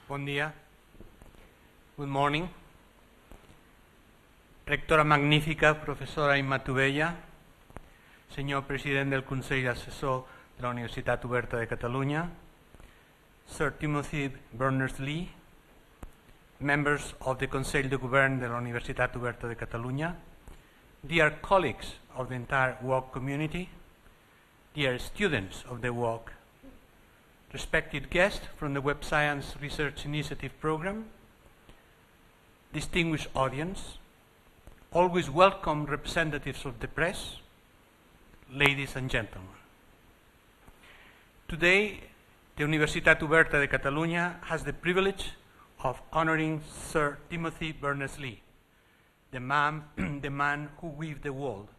Buen día. Good morning. Rectora magnífica, professora Immatubella, senyor president del Consell Assessor de la Universitat Oberta de Catalunya, Sir Timothy Berners-Lee, members of the Consell de Govern de la Universitat Oberta de Catalunya, dear colleagues of the entire WOC community, dear students of the WOC, respected guests from the Web Science Research Initiative Program, distinguished audience, always welcome representatives of the press, ladies and gentlemen. Today, the Universitat Oberta de Catalunya has the privilege of honoring Sir Timothy Berners-Lee, the man who weaved the world,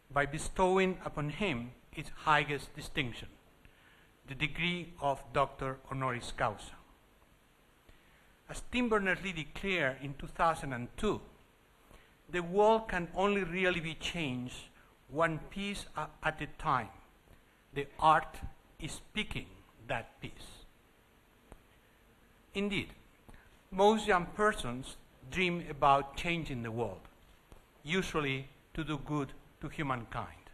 by bestowing upon him its highest distinction, the degree of Doctor Honoris Causa. As Tim Berners-Lee declared in 2002, the world can only really be changed one piece at a time. The art is speaking that piece. Indeed, most young persons dream about changing the world, usually to do good to humankind.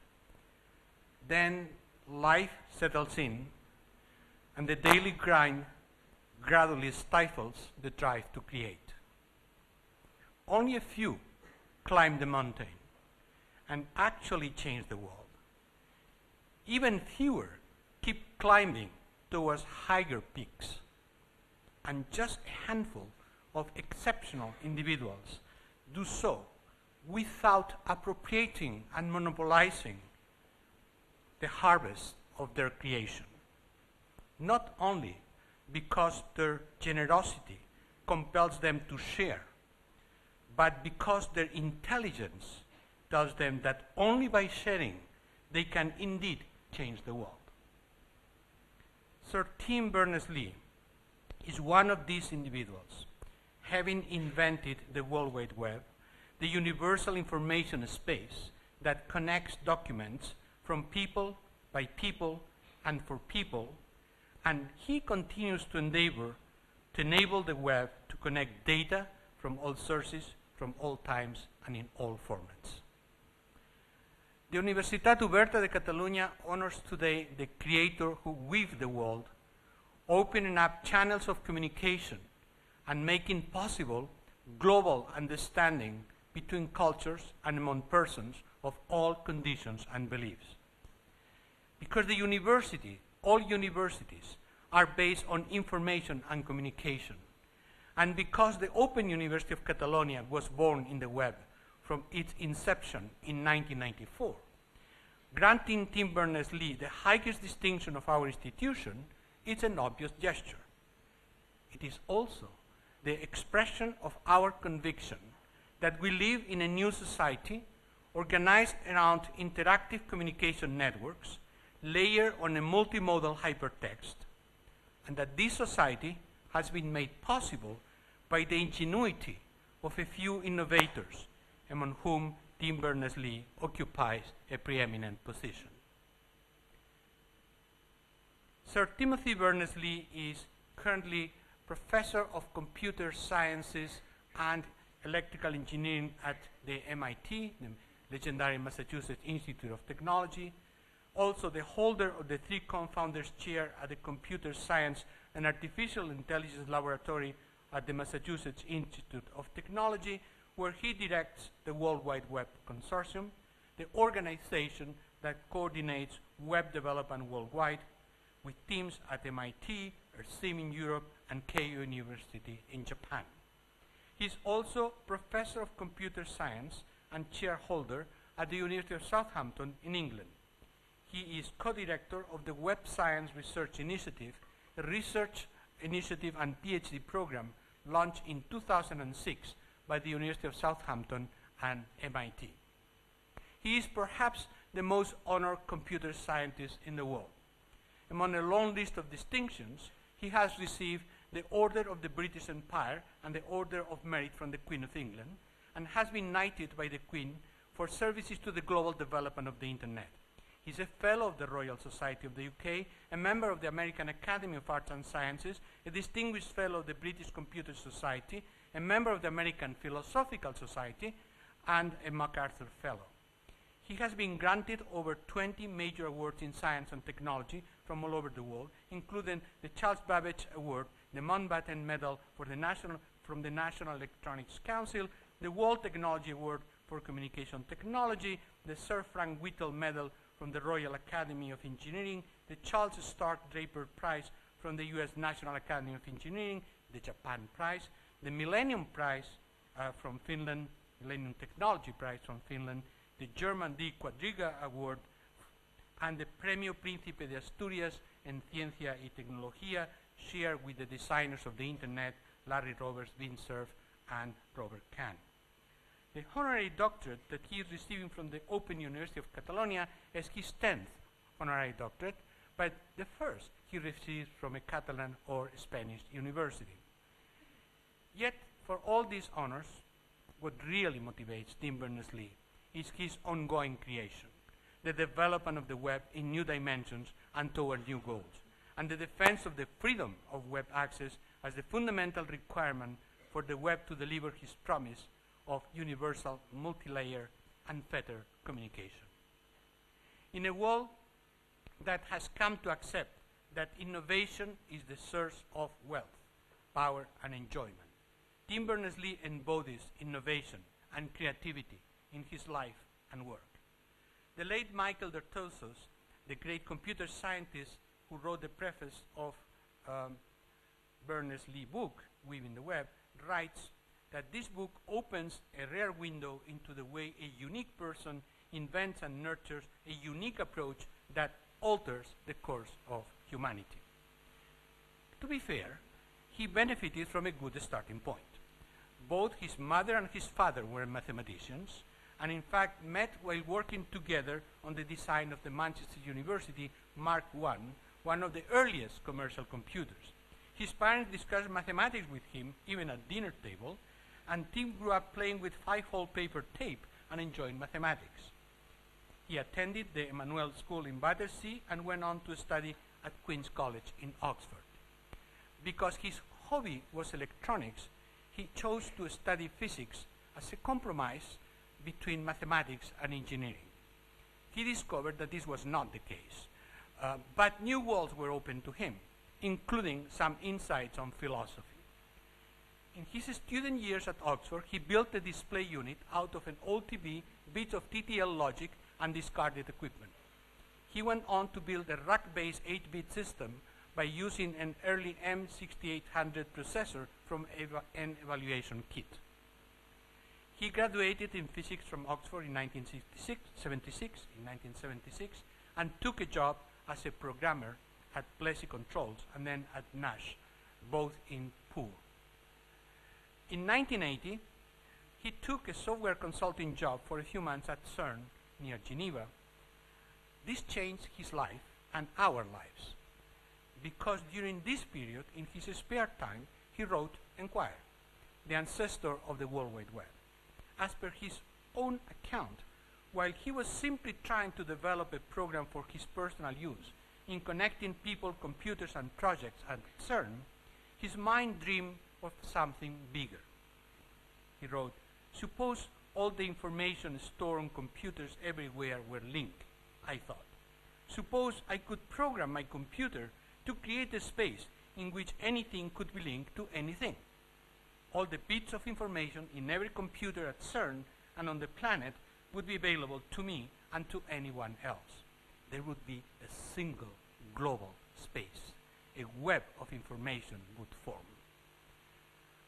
Then life settles in, and the daily grind gradually stifles the drive to create. Only a few climb the mountain and actually change the world. Even fewer keep climbing towards higher peaks, and just a handful of exceptional individuals do so without appropriating and monopolizing the harvest of their creation. Not only because their generosity compels them to share, but because their intelligence tells them that only by sharing they can indeed change the world. Sir Tim Berners-Lee is one of these individuals, having invented the World Wide Web, the universal information space that connects documents from people, by people, and for people, and he continues to endeavor to enable the web to connect data from all sources, from all times, and in all formats. The Universitat Oberta de Catalunya honors today the creator who weaved the world, opening up channels of communication and making possible global understanding between cultures and among persons of all conditions and beliefs. Because the university, all universities, are based on information and communication, and because the Open University of Catalonia was born in the web from its inception in 1994, granting Tim Berners-Lee the highest distinction of our institution is an obvious gesture. It is also the expression of our conviction that we live in a new society organized around interactive communication networks layered on a multimodal hypertext, and that this society has been made possible by the ingenuity of a few innovators, among whom Tim Berners-Lee occupies a preeminent position. Sir Timothy Berners-Lee is currently Professor of Computer Sciences and Electrical Engineering at the MIT, the legendary Massachusetts Institute of Technology, also the holder of the 3 co-founders chair at the Computer Science and Artificial Intelligence Laboratory at the Massachusetts Institute of Technology, where he directs the World Wide Web Consortium, the organization that coordinates web development worldwide, with teams at MIT, RCIM in Europe, and Keio University in Japan. He is also Professor of Computer Science and chairholder at the University of Southampton in England. He is co-director of the Web Science Research Initiative, a research initiative and PhD program launched in 2006 by the University of Southampton and MIT. He is perhaps the most honored computer scientist in the world. Among a long list of distinctions, he has received the Order of the British Empire and the Order of Merit from the Queen of England, and has been knighted by the Queen for services to the global development of the Internet. He's a Fellow of the Royal Society of the UK, a member of the American Academy of Arts and Sciences, a Distinguished Fellow of the British Computer Society, a member of the American Philosophical Society, and a MacArthur Fellow. He has been granted over 20 major awards in science and technology from all over the world, including the Charles Babbage Award, the Mountbatten Medal from the National Electronics Council, the World Technology Award for Communication Technology, the Sir Frank Whittle Medal from the Royal Academy of Engineering, the Charles Stark Draper Prize from the U.S. National Academy of Engineering, the Japan Prize, the Millennium Prize from Finland, Millennium Technology Prize from Finland, the German D. Quadriga Award, and the Premio Príncipe de Asturias en Ciencia y Tecnología, shared with the designers of the Internet, Larry Roberts, Vint Cerf, and Robert Kahn. The honorary doctorate that he is receiving from the Open University of Catalonia is his 10th honorary doctorate, but the first he receives from a Catalan or Spanish university. Yet, for all these honors, what really motivates Tim Berners-Lee is his ongoing creation, the development of the web in new dimensions and toward new goals, and the defense of the freedom of web access as the fundamental requirement for the web to deliver his promise of universal, multi-layer, unfettered communication. In a world that has come to accept that innovation is the source of wealth, power, and enjoyment, Tim Berners-Lee embodies innovation and creativity in his life and work. The late Michael Dertosos, the great computer scientist who wrote the preface of Berners-Lee book, Weaving the Web, writes that this book opens a rare window into the way a unique person invents and nurtures a unique approach that alters the course of humanity. To be fair, he benefited from a good starting point. Both his mother and his father were mathematicians, and in fact met while working together on the design of the Manchester University Mark I, one of the earliest commercial computers. His parents discussed mathematics with him, even at dinner table, and Tim grew up playing with 5-hole paper tape and enjoying mathematics. He attended the Emmanuel School in Battersea and went on to study at Queen's College in Oxford. Because his hobby was electronics, he chose to study physics as a compromise between mathematics and engineering. He discovered that this was not the case, but new worlds were open to him, including some insights on philosophy. In his student years at Oxford, he built a display unit out of an old TV, bits of TTL logic, and discarded equipment. He went on to build a rack-based 8-bit system by using an early M6800 processor from an evaluation kit. He graduated in physics from Oxford in 1976, and took a job as a programmer at Plessey Controls and then at Nash, both in Poole. In 1980, he took a software consulting job for a few months at CERN near Geneva. This changed his life and our lives, because during this period, in his spare time, he wrote Enquire, the ancestor of the World Wide Web. As per his own account, while he was simply trying to develop a program for his personal use in connecting people, computers, and projects at CERN, his mind dreamed of something bigger. He wrote, "Suppose all the information stored on computers everywhere were linked," I thought. "Suppose I could program my computer to create a space in which anything could be linked to anything. All the bits of information in every computer at CERN and on the planet would be available to me and to anyone else. There would be a single global space. A web of information would form."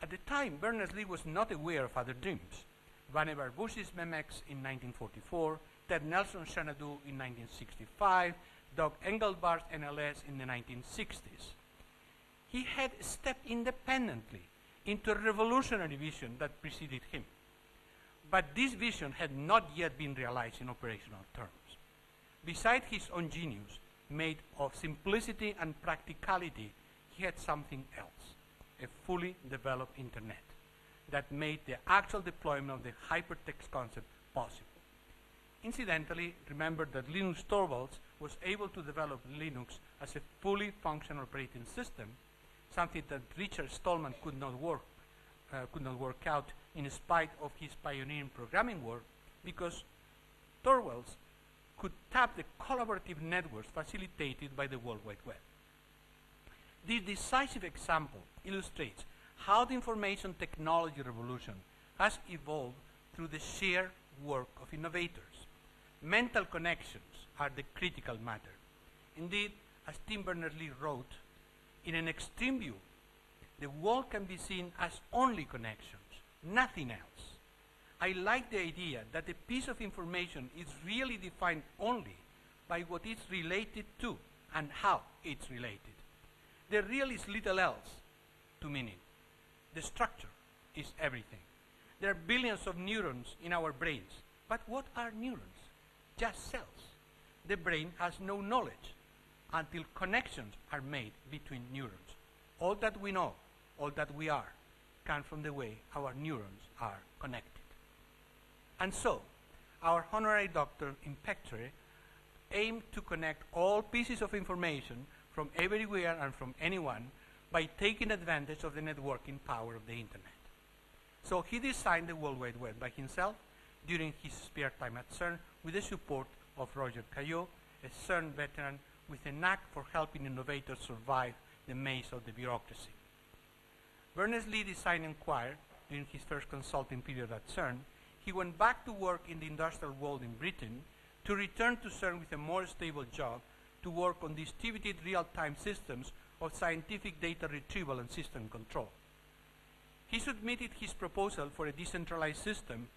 At the time, Berners-Lee was not aware of other dreams. Vannevar Bush's Memex in 1944, Ted Nelson's Xanadu in 1965, Doug Engelbart's NLS in the 1960s. He had stepped independently into a revolutionary vision that preceded him. But this vision had not yet been realized in operational terms. Besides his own genius, made of simplicity and practicality, he had something else, a fully developed internet that made the actual deployment of the hypertext concept possible. Incidentally, remember that Linus Torvalds was able to develop Linux as a fully functional operating system, something that Richard Stallman could not work out in spite of his pioneering programming work, because Torvalds could tap the collaborative networks facilitated by the World Wide Web. This decisive example illustrates how the information technology revolution has evolved through the sheer work of innovators. Mental connections are the critical matter. Indeed, as Tim Berners-Lee wrote, in an extreme view, the world can be seen as only connections, nothing else. I like the idea that a piece of information is really defined only by what it's related to and how it's related. There really is little else to meaning. The structure is everything. There are billions of neurons in our brains, but what are neurons? Just cells. The brain has no knowledge until connections are made between neurons. All that we know, all that we are, comes from the way our neurons are connected. And so, our honorary doctor in Pectre aimed to connect all pieces of information from everywhere and from anyone by taking advantage of the networking power of the internet. So he designed the World Wide Web by himself during his spare time at CERN with the support of Roger Caillot, a CERN veteran with a knack for helping innovators survive the maze of the bureaucracy. Berners-Lee designed Enquire during his first consulting period at CERN. He went back to work in the industrial world in Britain to return to CERN with a more stable job to work on distributed real-time systems of scientific data retrieval and system control. He submitted his proposal for a decentralized system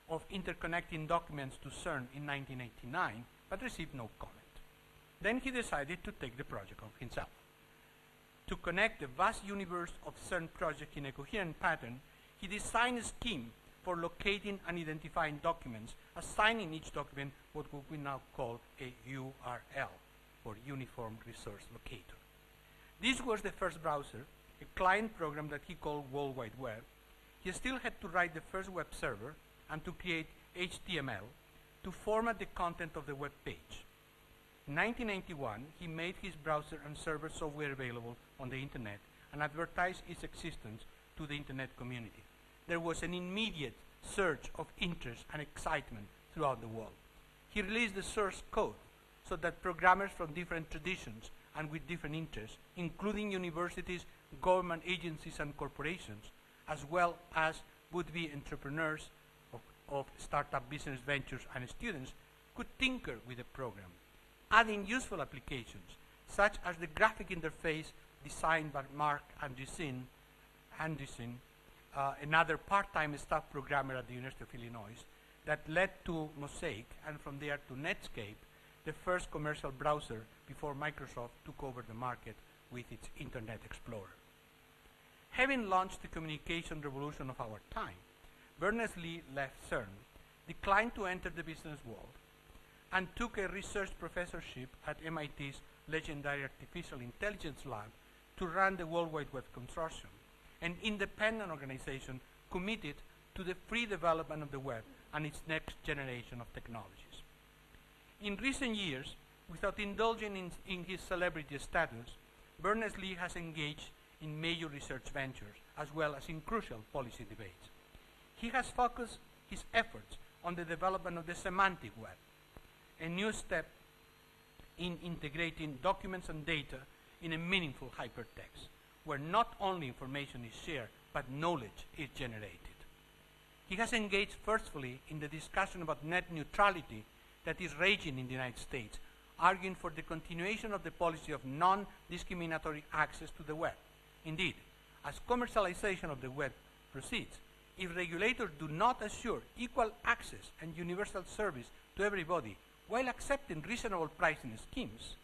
of interconnecting documents to CERN in 1989, but received no comment. Then he decided to take the project on himself. To connect the vast universe of CERN project in a coherent pattern, he designed a scheme for locating and identifying documents, assigning each document what we now call a URL, or Uniform Resource Locator. This was the first browser, a client program that he called World Wide Web. He still had to write the first web server and to create HTML to format the content of the web page. In 1991, he made his browser and server software available on the internet and advertised its existence to the internet community. There was an immediate surge of interest and excitement throughout the world. He released the source code so that programmers from different traditions and with different interests, including universities, government agencies, and corporations, as well as would-be entrepreneurs of startup business ventures and students, could tinker with the program, adding useful applications, such as the graphic interface designed by Mark Andreessen, another part-time staff programmer at the University of Illinois, that led to Mosaic, and from there to Netscape, the first commercial browser before Microsoft took over the market with its Internet Explorer. Having launched the communication revolution of our time, Berners-Lee left CERN, declined to enter the business world, and took a research professorship at MIT's legendary Artificial Intelligence Lab to run the World Wide Web Consortium, an independent organization committed to the free development of the web and its next generation of technologies. In recent years, without indulging in his celebrity status, Berners-Lee has engaged in major research ventures as well as in crucial policy debates. He has focused his efforts on the development of the semantic web, a new step in integrating documents and data in a meaningful hypertext, where not only information is shared, but knowledge is generated. He has engaged forcefully in the discussion about net neutrality that is raging in the United States, arguing for the continuation of the policy of non-discriminatory access to the web. Indeed, as commercialization of the web proceeds, if regulators do not assure equal access and universal service to everybody while accepting reasonable pricing schemes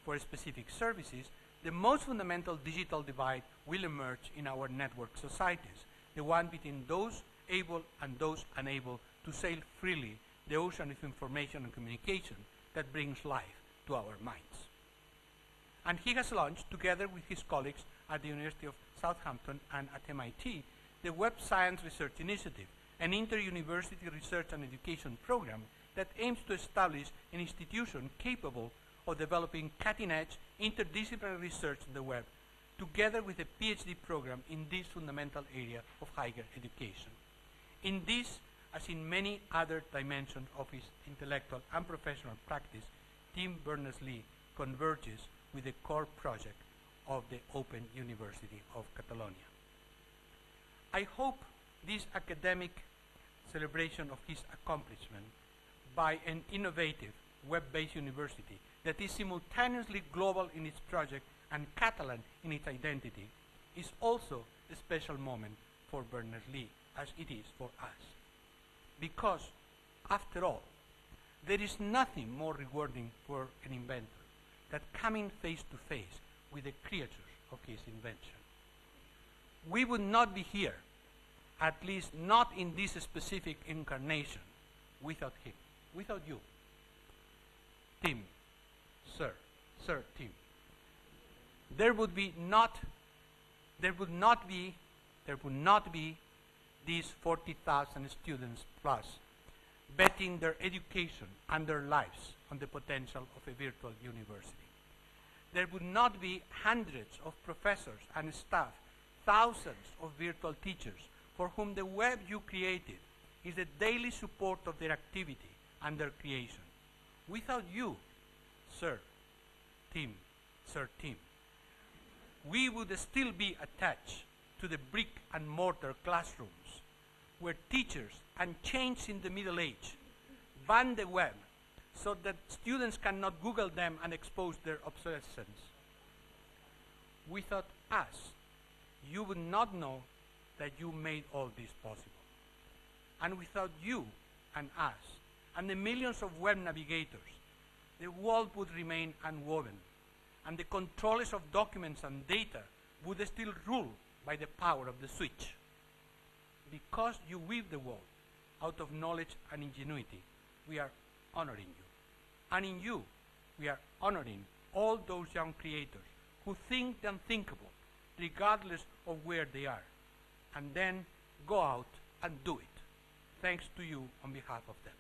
for specific services, the most fundamental digital divide will emerge in our network societies, the one between those able and those unable to sail freely the ocean of information and communication that brings life to our minds. And he has launched, together with his colleagues at the University of Southampton and at MIT, the Web Science Research Initiative, an inter-university research and education program that aims to establish an institution capable of developing cutting-edge interdisciplinary research on the web, together with a PhD program in this fundamental area of higher education. In this, as in many other dimensions of his intellectual and professional practice, Tim Berners-Lee converges with the core project of the Open University of Catalonia. I hope this academic celebration of his accomplishment by an innovative web-based university that is simultaneously global in its project and Catalan in its identity is also a special moment for Berners-Lee, as it is for us. Because, after all, there is nothing more rewarding for an inventor than coming face to face with the creatures of his invention. We would not be here, at least not in this specific incarnation, without him, without you. Tim, Sir Tim. There would not be these 40,000 students plus betting their education and their lives on the potential of a virtual university. There would not be hundreds of professors and staff, thousands of virtual teachers for whom the web you created is the daily support of their activity and their creation. Without you, Sir Tim, we would still be attached to the brick and mortar classrooms where teachers, unchanged in the Middle Age, banned the web so that students cannot Google them and expose their obsolescence. Without us, you would not know that you made all this possible. And without you and us and the millions of web navigators, the world would remain unwoven, and the controllers of documents and data would still rule by the power of the switch. Because you weave the world out of knowledge and ingenuity, we are honoring you. And in you, we are honoring all those young creators who think the unthinkable, regardless of where they are, and then go out and do it. Thanks to you on behalf of them.